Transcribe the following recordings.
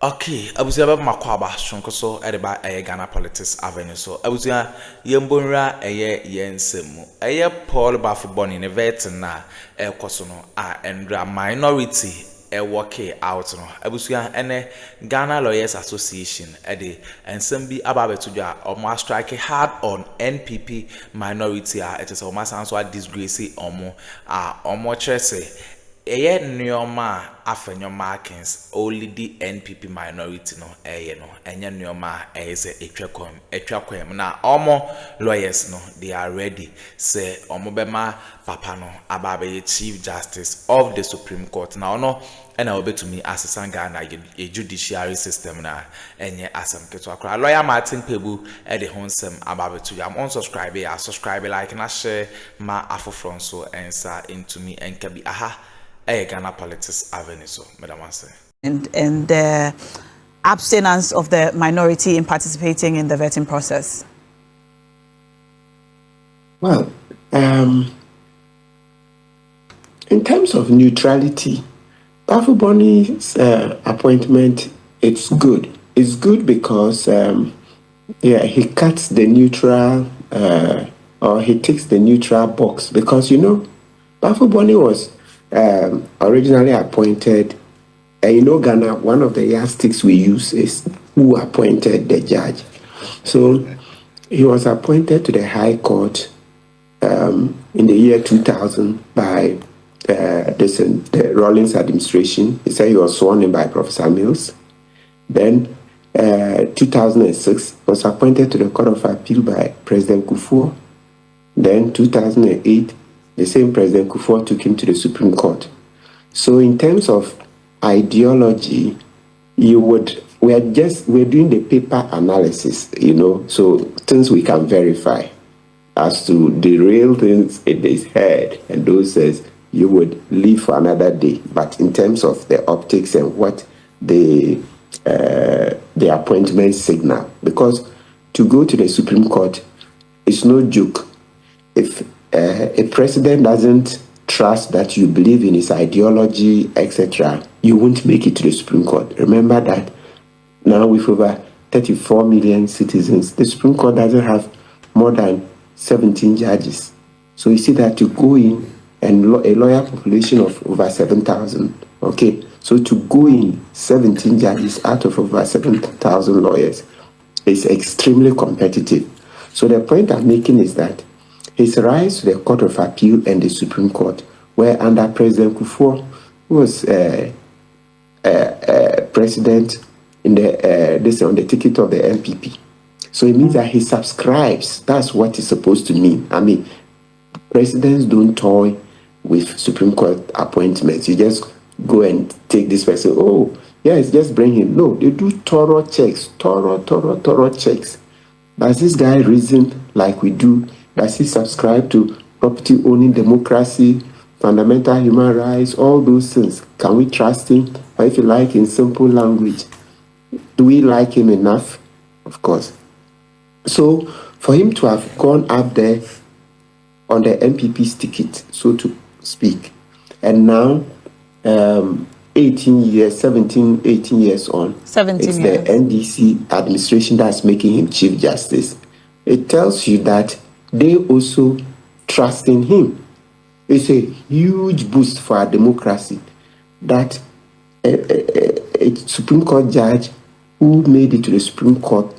Okay, abusia ba makwaba shonko so edeba Ghana Politics Avenue so abusia yembonra yensemu Paul Baffoe born in vet na ekoso no endra minority work out no abusia ene Ghana Lawyers Association ede ensem bi ababeto a omo strike hard on NPP minority it is omo sanso disgrace omo chere Nyoma A.Markins only the NPP minority no no enya nyoma ese etwakwem na omo lawyers no they are ready say omo bema papa no ababe chief justice of the Supreme Court na ono ena obetumi asesa Ghana a judiciary system na enye asem keto akra lawyer Martin Pebu e de honsem ababe to am unsubscribe ya subscribe like na share ma afofron so ensa into me enkabi aha Ghana Politics Avenue, so Madam Answer. And the abstinence of the minority in participating in the vetting process? Well, in terms of neutrality, Baffoe's appointment, it's good. It's good because, he cuts the neutral, or he ticks the neutral box because, Baffoe was originally appointed, and Ghana, one of the yardsticks we use is who appointed the judge. So he was appointed to the High Court in the year 2000 by the Rawlings administration. He said he was sworn in by Professor Mills. Then 2006 was appointed to the Court of Appeal by President Akuffo. Then 2008 the same President Akuffo took him to the Supreme Court. So in terms of ideology, we're doing the paper analysis, so things we can verify. As to the real things in his head, and those says you would leave for another day. But in terms of the optics and what the appointment signal, because to go to the Supreme Court is no joke. If a president doesn't trust that you believe in his ideology, etc., you won't make it to the Supreme Court. Remember that now with over 34 million citizens, the Supreme Court doesn't have more than 17 judges. So you see that to go in, and a lawyer population of over 7,000, okay? So to go in 17 judges out of over 7,000 lawyers is extremely competitive. So the point I'm making is that his rise to the Court of Appeal and the Supreme Court, where under President Akuffo, who was president in on the ticket of the NPP. So it means that he subscribes. That's what it's supposed to mean. I mean, presidents don't toy with Supreme Court appointments. You just go and take this person. Oh, yes, just bring him. No, they do thorough checks, thorough checks. Does this guy reason like we do? Does he subscribe to property owning, democracy, fundamental human rights, all those things? Can we trust him? Or if you like, in simple language, do we like him enough? Of course. So for him to have gone up there on the NPP's ticket, so to speak, and now 18 years on, 17 it's years. the NDC administration that's making him Chief Justice. It tells you that they also trust in him. It's a huge boost for our democracy that a Supreme Court judge who made it to the Supreme Court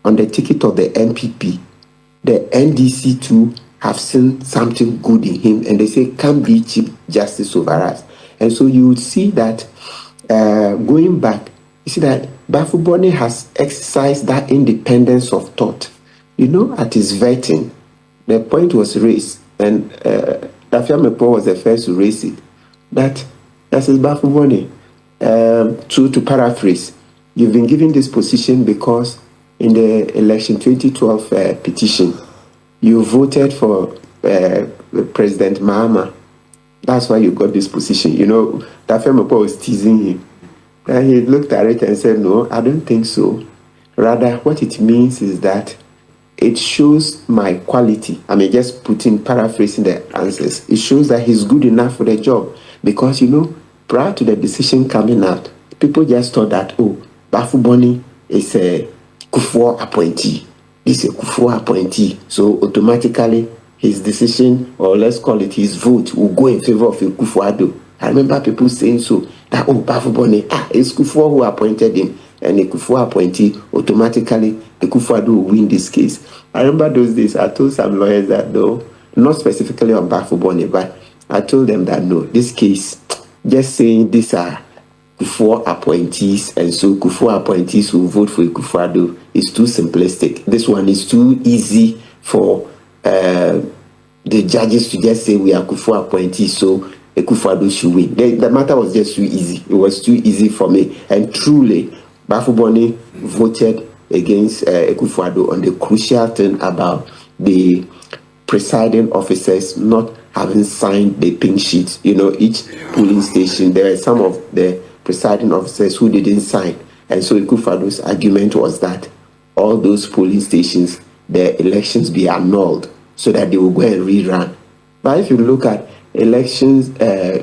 on the ticket of the NPP, the NDC too have seen something good in him, and they say can be Chief Justice over us. And so you would see that going back, you see that Baffoe has exercised that independence of thought. At his vetting, the point was raised, and Dafiamepo was the first to raise it, that is Baffoe. To paraphrase, you've been given this position because in the election 2012 petition, you voted for President Mahama. That's why you got this position. Dafiamepo was teasing him. And he looked at it and said, no, I don't think so. Rather, what it means is that it shows my quality. I mean, just paraphrasing the answers. It shows that he's good enough for the job. Because, prior to the decision coming out, people just thought that, Baffoe Boni is a Akuffo appointee. This is a Akuffo appointee. So automatically his decision, or let's call it his vote, will go in favor of Akuffo Addo. I remember people saying so, that, oh, Baffoe Boni, it's Akuffo who appointed him, and a Akuffo appointee, automatically Akuffo Addo will win this case. I remember those days, I told some lawyers that, though, not specifically on Baffoe Boni, but I told them that, no, this case, just saying these are Akuffo appointees, and so Akuffo appointees will vote for Akuffo Addo is too simplistic. This one is too easy for the judges to just say we are Akuffo appointees, so Akuffo Addo should win. The matter was just too easy. It was too easy for me. And truly, Baffoe Boni voted against Akuffo Addo on the crucial thing about the presiding officers not having signed the pink sheets. You know, each polling station, there are some of the presiding officers who didn't sign. And so Akuffo Addo's argument was that all those polling stations, their elections be annulled so that they will go and rerun. But if you look at elections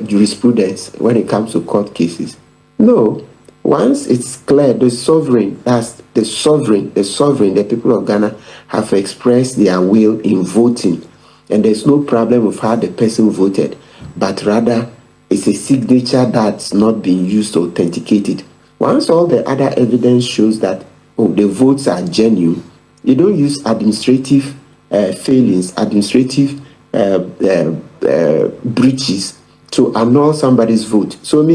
jurisprudence when it comes to court cases, no, once it's clear, the sovereign, the people of Ghana have expressed their will in voting, and there's no problem with how the person voted, but rather it's a signature that's not being used to authenticate it. Once all the other evidence shows that, oh, the votes are genuine, you don't use administrative failings, administrative breaches to annul somebody's vote. So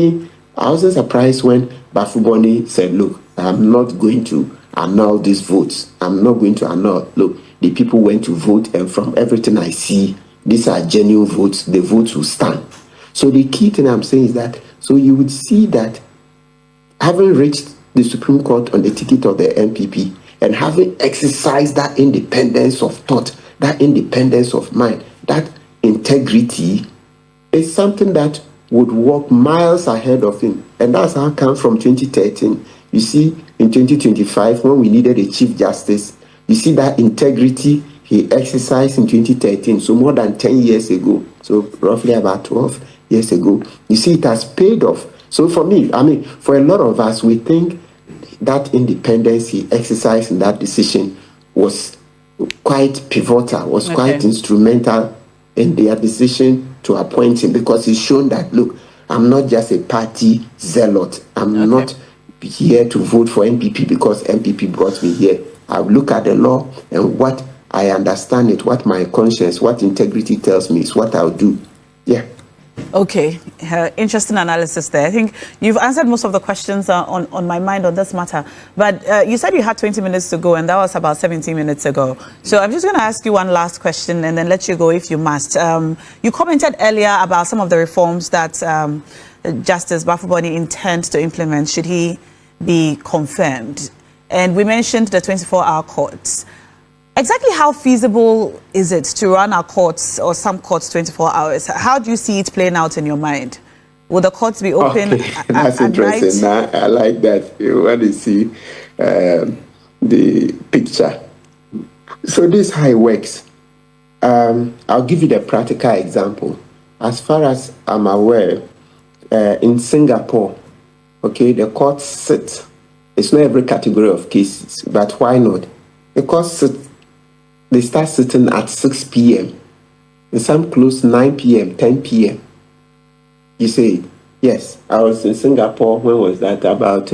I wasn't surprised when Baffoe Boni said, look, I'm not going to annul these votes. I'm not going to annul. Look, the people went to vote, and from everything I see, these are genuine votes. The votes will stand. So the key thing I'm saying is that, so you would see that having reached the Supreme Court on the ticket of the NPP and having exercised that independence of thought, that independence of mind, that integrity is something that would walk miles ahead of him. And that's how come from 2013. You see, in 2025, when we needed a Chief Justice, you see that integrity he exercised in 2013, so more than 10 years ago, so roughly about 12 years ago. You see, it has paid off. So for me, for a lot of us, we think that independence he exercised in that decision was quite pivotal, was quite instrumental in their decision to appoint him, because he's shown that, look, I'm not just a party zealot. I'm not here to vote for NPP because NPP brought me here. I look at the law, and what I understand it, what my conscience, what integrity tells me is what I'll do. Yeah. Okay, interesting analysis there. I think you've answered most of the questions on my mind on this matter. But you said you had 20 minutes to go, and that was about 17 minutes ago. So I'm just going to ask you one last question and then let you go if you must. You commented earlier about some of the reforms that Justice Baffoe Boni intends to implement should he be confirmed. And we mentioned the 24-hour courts. Exactly how feasible is it to run our courts or some courts 24 hours? How do you see it playing out in your mind? Will the courts be open That's interesting. Night? I like that. You want to see the picture. So this is how it works. I'll give you the practical example. As far as I'm aware, in Singapore, the courts sit. It's not every category of cases, but why not? The courts sit. They start sitting at 6 p.m. and some close 9 p.m., 10 p.m. You say, yes, I was in Singapore. When was that? About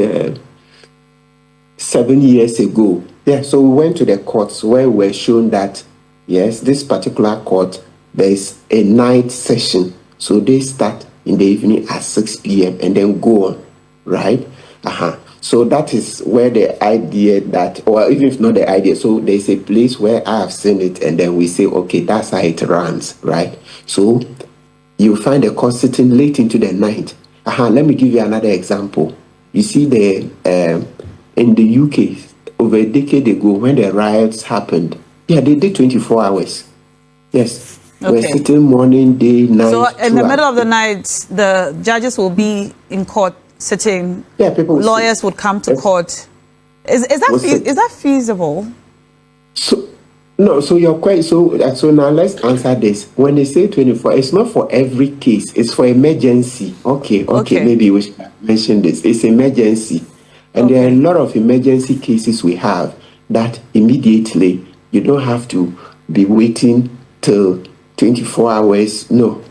7 years ago. Yeah, so we went to the courts where we were shown that, yes, this particular court, there is a night session. So they start in the evening at 6 p.m. and then go on, right? So that is where the idea that, or even if not the idea, so there's a place where I have seen it, and then we say, okay, that's how it runs, right? So you find the court sitting late into the night. Let me give you another example. You see, in the UK, over a decade ago, when the riots happened, they did 24 hours. Yes. We're sitting morning, day, night. So in the middle of the night, the judges will be in court sitting. Yeah, lawyers would come to court. Is that feasible? So you're quite so now let's answer this. When they say 24, it's not for every case, it's for emergency. Okay, maybe we should mention this. It's emergency. And there are a lot of emergency cases we have that immediately you don't have to be waiting till 24 hours. No.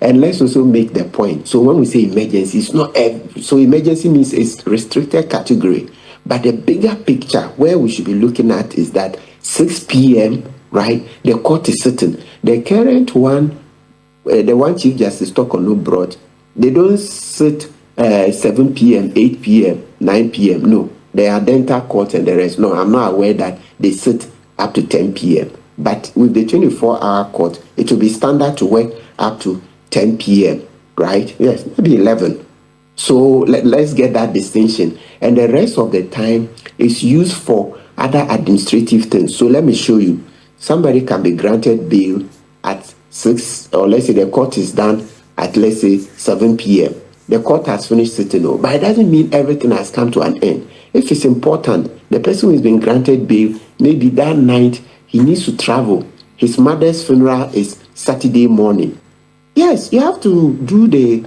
And let's also make the point. So when we say emergency, it's not so emergency means it's restricted category. But the bigger picture where we should be looking at is that 6 p.m., right, the court is sitting. The current one, the one Chief Justice Tokono brought, they don't sit 7 p.m., 8 p.m., 9 p.m. No, they are dental court and the rest. No, I'm not aware that they sit up to 10 p.m. But with the 24-hour court, it will be standard to work up to 10 p.m., right? Yes, maybe 11. So let's get that distinction. And the rest of the time is used for other administrative things. So let me show you. Somebody can be granted bail at 6, or let's say the court is done at, let's say, 7 p.m. The court has finished sitting, but it doesn't mean everything has come to an end. If it's important, the person who has been granted bail, maybe that night he needs to travel. His mother's funeral is Saturday morning. Yes, you have to do the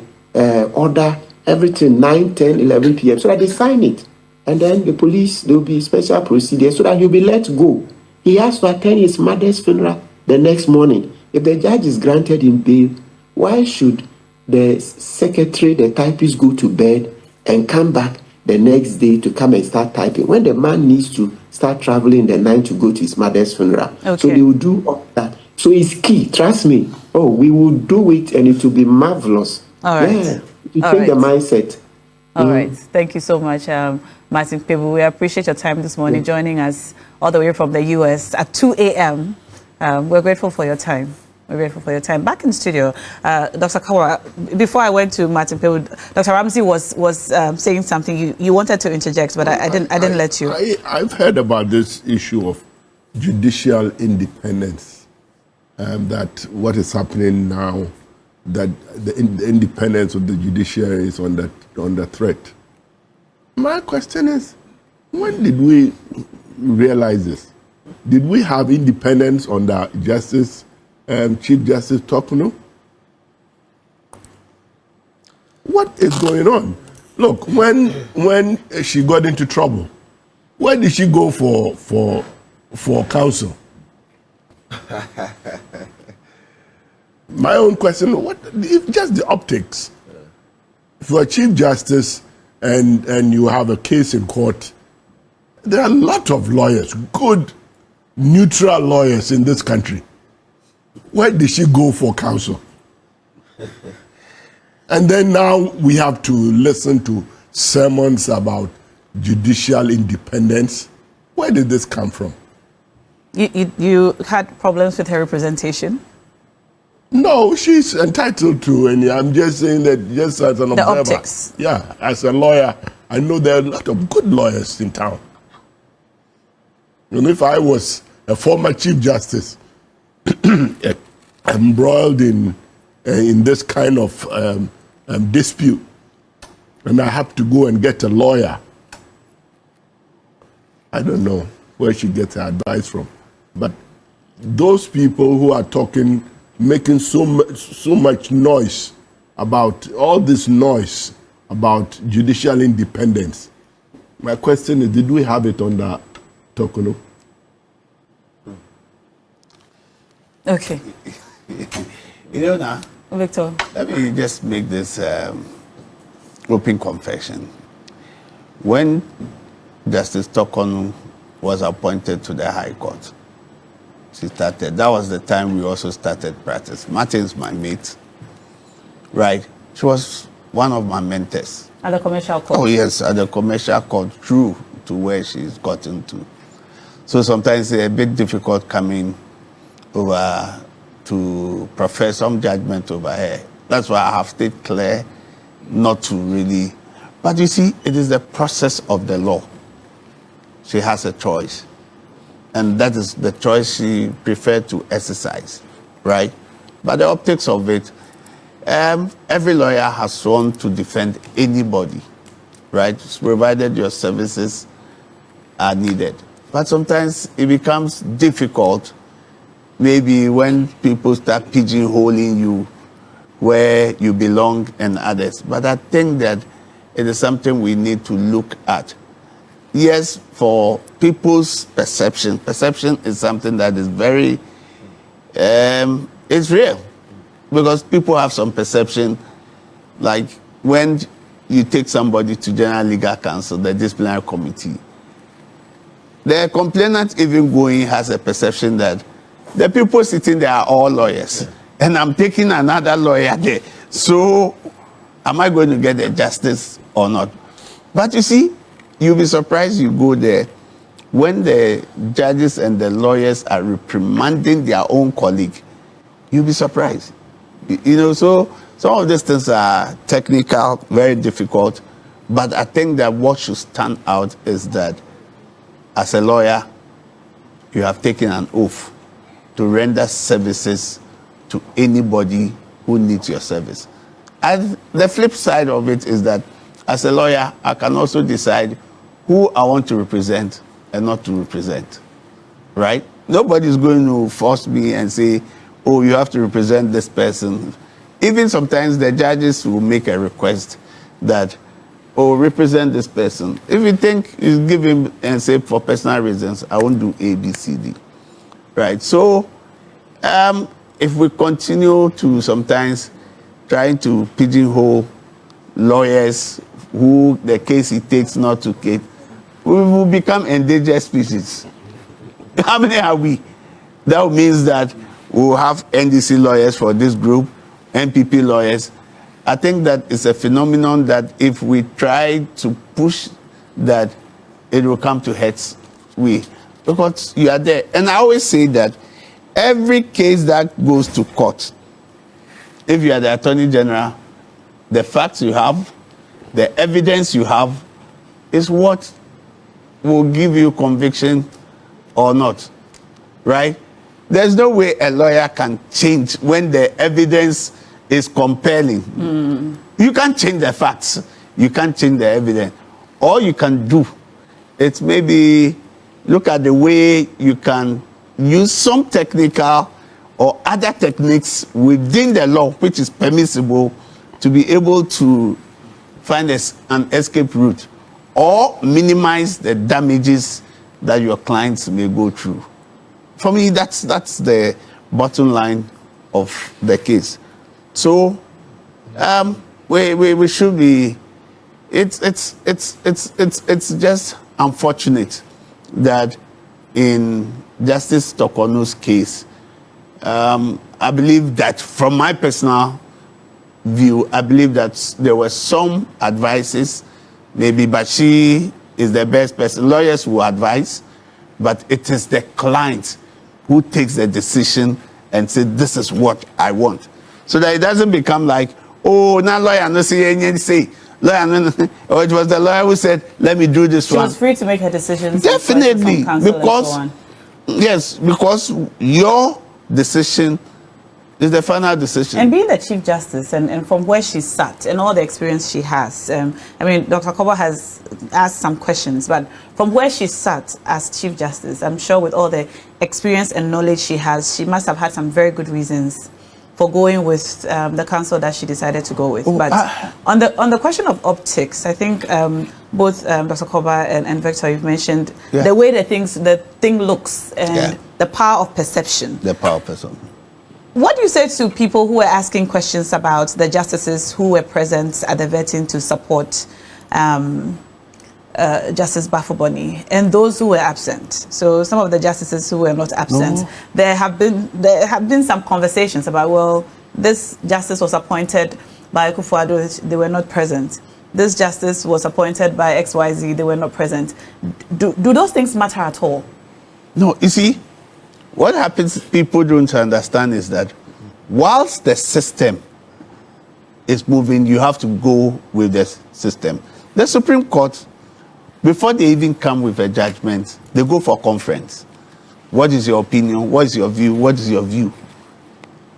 order, everything, 9, 10, 11 p.m. so that they sign it. And then the police, there will be special procedures so that he'll be let go. He has to attend his mother's funeral the next morning. If the judge is granted him bail, why should the secretary, the typist, go to bed and come back the next day to come and start typing when the man needs to start traveling the night to go to his mother's funeral? Okay. So they will do all that. So it's key, trust me. Oh, we will do it and it will be marvelous. All right. Yeah, you change the mindset. All right. Thank you so much, Martin&NPP. We appreciate your time this morning, joining us all the way from the U.S. at 2 a.m. We're grateful for your time. We're grateful for your time. Back in the studio, Dr. Kawa, before I went to Martin&NPP, Dr. Ramsey was saying something. You wanted to interject, but I didn't let you. I've heard about this issue of judicial independence, that what is happening now, that the independence of the judiciary is under threat. My question is, when did we realize this? Did we have independence under Chief Justice Tokono? What is going on? Look, when she got into trouble, where did she go for counsel? My own question, if just the optics. For a Chief Justice and you have a case in court, there are a lot of lawyers, good, neutral lawyers in this country. Where did she go for counsel? And then now we have to listen to sermons about judicial independence. Where did this come from? You had problems with her representation? No, she's entitled to any. I'm just saying that just as an observer. The optics. Yeah, as a lawyer, I know there are a lot of good lawyers in town. And if I was a former Chief Justice, embroiled in this kind of dispute, and I have to go and get a lawyer, I don't know where she gets her advice from. But those people who are talking, making so much noise about all this noise about judicial independence, my question is, did we have it under Tokono? Okay. You know now, Victor, let me just make this open confession. When Justice Tokono was appointed to the High Court, that was the time we also started practice. Martin's my mate, right? She was one of my mentors. At the commercial court? Oh yes, at the commercial court, true to where she's gotten to. So sometimes it's a bit difficult coming over to profess some judgment over her. That's why I have stayed clear not to really. But you see, it is the process of the law. She has a choice. And that is the choice she preferred to exercise, right? But the optics of it, every lawyer has sworn to defend anybody, right? Provided your services are needed. But sometimes it becomes difficult, maybe when people start pigeonholing you where you belong and others. But I think that it is something we need to look at. yes, for people's perception. Perception is something that is very, it's real. Because people have some perception, like when you take somebody to General Legal Counsel, the disciplinary committee, the complainant even going has a perception that the people sitting there are all lawyers, and I'm taking another lawyer there. So, am I going to get the justice or not? But you see, you'll be surprised you go there when the judges and the lawyers are reprimanding their own colleague. You'll be surprised. You know, so some of these things are technical, very difficult, but I think that what should stand out is that as a lawyer, you have taken an oath to render services to anybody who needs your service. And the flip side of it is that as a lawyer, I can also decide who I want to represent and not to represent, right? Nobody's going to force me and say, oh, you have to represent this person. Even sometimes the judges will make a request that, oh, represent this person. If you think you give him and say for personal reasons, I won't do A, B, C, D, right? So if we continue to sometimes trying to pigeonhole lawyers who the case it takes not to get, we will become endangered species. How many are we? That means that we'll have NDC lawyers for this group, NPP lawyers. I think that it's a phenomenon that if we try to push that, it will come to heads. Because you are there. And I always say that every case that goes to court, if you are the Attorney General, the facts you have, the evidence you have, is what will give you conviction or not, right? There's no way a lawyer can change when the evidence is compelling. You can't change the facts. You can't change the evidence. All you can do is maybe look at the way you can use some technical or other techniques within the law, which is permissible, to be able to find an escape route or minimize the damages that your clients may go through. For me, that's the bottom line of the case. So we should be. It's just unfortunate that in Justice Tokono's case, I believe that from my personal view, I believe that there were some advices, maybe, but she is the best person. Lawyers will advise, but it is the client who takes the decision and says, this is what I want. So that it doesn't become like, oh, now lawyer, no say, lawyer, no, or it was the lawyer who said, let me do this one. She was free to make her decisions. Definitely, because, yes, because your decision is the final decision. And being the Chief Justice, and from where she sat and all the experience she has, I mean, Dr. Koba has asked some questions, but from where she sat as Chief Justice, I'm sure with all the experience and knowledge she has, she must have had some very good reasons for going with the counsel that she decided to go with. But on the question of optics, I think both Dr. Koba and Victor, you've mentioned the way the thing looks and the power of perception. The power of perception. What do you say to people who are asking questions about the justices who were present at the vetting to support Justice Baffoe and those who were absent? So some of the justices who were not absent, there have been some conversations about, well, this justice was appointed by Akuffo Addo, they were not present. This justice was appointed by XYZ, they were not present. Do those things matter at all? No, you see, what happens, people don't understand, is that whilst the system is moving, you have to go with the system. The Supreme Court, before they even come with a judgment, they go for conference. What is your opinion? What is your view? What is your view?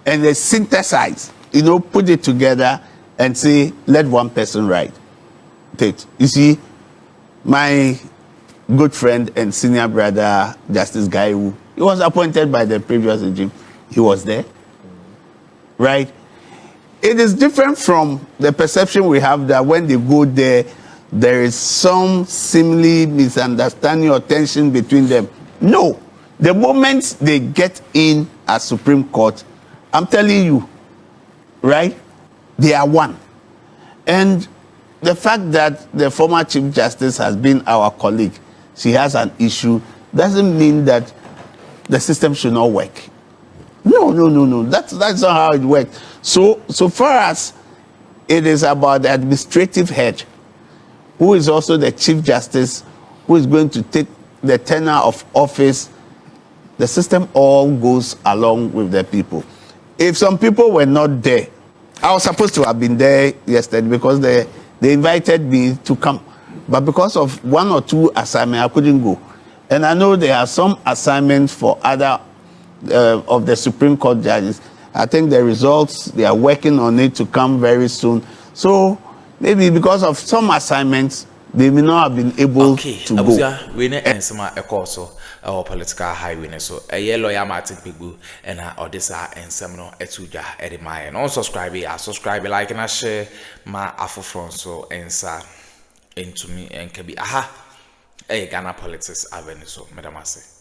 And they synthesize, put it together and say, let one person write it. You see, my good friend and senior brother, Justice Gaiwu, he was appointed by the previous regime. He was there, right? It is different from the perception we have that when they go there, there is some seemingly misunderstanding or tension between them. No. The moment they get in at Supreme Court, I'm telling you, right, they are one. And the fact that the former Chief Justice has been our colleague, she has an issue, doesn't mean that the system should not work. No. That's not how it works. So far as it is about the administrative head, who is also the Chief Justice, who is going to take the tenure of office, the system all goes along with the people. If some people were not there, I was supposed to have been there yesterday because they invited me to come. But because of one or two assignments, I couldn't go. And I know there are some assignments for other of the Supreme Court judges. I think the results, they are working on it to come very soon. So maybe because of some assignments, they may not have been able to go. We need a course or political highway. So a yellow A.Markin&NPP and Odessa and Seminole Etuja Edimai. And also subscribe, like, and share my Afro so answer into me and can be Ghana Politics Avenue. So, Madam Ase.